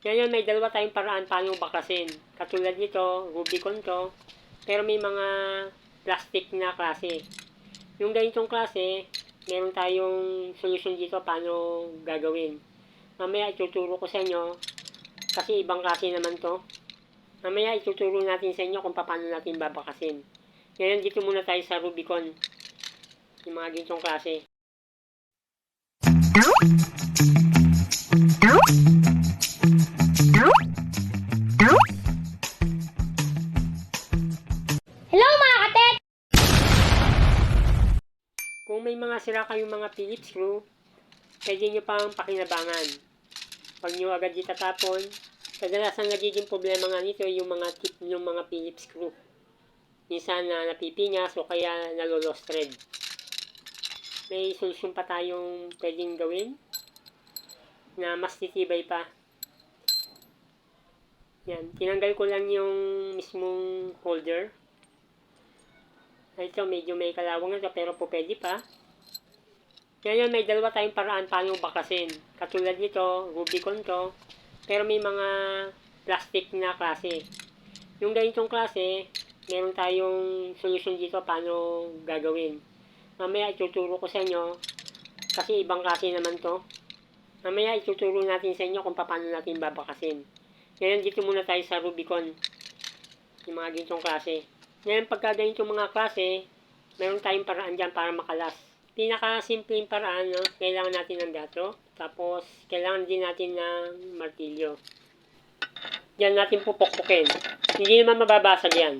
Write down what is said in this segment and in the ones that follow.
Ngayon may dalawa tayong paraan paano baklasin. Katulad nito, Rubicon to, pero may mga plastic na klase. Yung ganitong klase, meron tayong solusyon dito paano gagawin. Mamaya ituturo ko sa inyo, kasi ibang klase naman to. Mamaya ituturo natin sa inyo kung paano natin babakasin. Ngayon dito muna tayo sa Rubicon. Yung mga ganitong klase. Hello mga katek! Kung may mga sira kayong mga Phillips screw, pwede nyo pang pakinabangan. Pag nyo agad itatapon, kadalasan nagiging problema nga nito yung mga tip ng mga Phillips screw. Minsan na napipingas o kaya nalo-lost thread. May solusyon pa tayong pwedeng gawin na mas titibay pa. Yan, tinanggal ko lang yung mismong holder. Ito medyo may kalawang ito pero po pwede pa. Ngayon may dalawa tayong paraan paano baklasin. Katulad nito, Rubicon to, pero may mga plastic na klase. Yung ganitong klase, meron tayong solusyon dito paano gagawin. Mamaya ituturo ko sa inyo, kasi ibang klase naman to. Mamaya ituturo natin sa inyo kung paano natin babakasin. Ngayon dito muna tayo sa Rubicon, yung mga ganitong klase. Ngayon pagka ganitong mga klase, meron tayong paraan dyan para makalas. Pinaka-simpleng paraan, no? Kailangan natin ng gato. Tapos, kailangan din natin ng martilyo. Diyan natin pupukpukin. Hindi naman mababasag yan.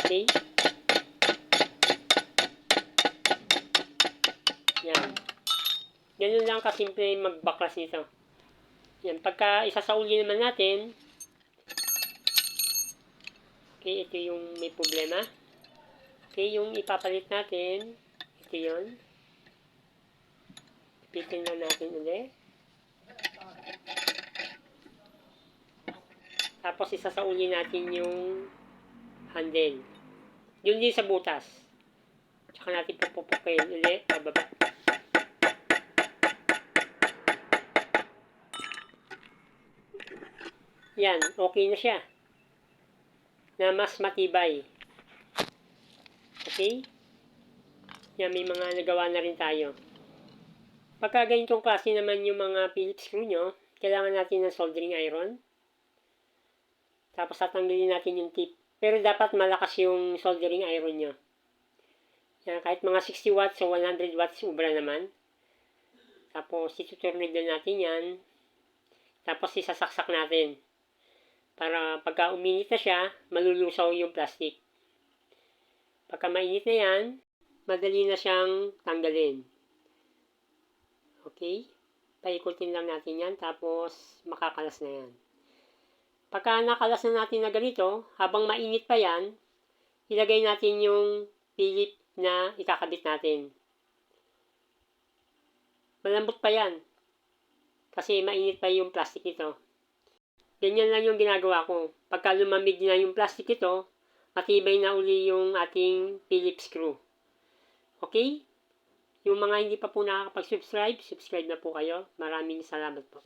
Okay? Yan. Ganun lang kasimple magbaklas nito. Yan. Pagka isasauli naman natin, okay, ito yung may problema. Okay, yung ipapalit natin, ito yun. Pitin lang natin ulit. Tapos isasauli natin yung handle. Yun din sa butas. Tsaka natin pupupukin ulit, pababa. Yan, okay na siya. Na mas matibay. Okay? Yan, may mga nagawa na rin tayo. Pagka ganitong klase naman yung mga Phillips screw nyo, kailangan natin ng soldering iron. Tapos tatanggalin natin yung tip. Pero dapat malakas yung soldering iron nyo. Yan, kahit mga 60 watts o 100 watts, ubra naman. Tapos ituturnidyo natin yan. Tapos isasaksak natin. Para pagka uminit na siya, malulusaw yung plastic. Pagka mainit na yan, madali na siyang tanggalin. Okay? Paikutin lang natin yan, tapos makakalas na yan. Pagka nakalas na natin na ganito, habang mainit pa yan, ilagay natin yung Phillips na ikakabit natin. Malambot pa yan. Kasi mainit pa yung plastic ito. Ganyan lang yung ginagawa ko. Pagka lumamig na yung plastic ito, matibay na uli yung ating Phillips screw. Okay? Yung mga hindi pa po nakakapag-subscribe, subscribe na po kayo. Maraming salamat po.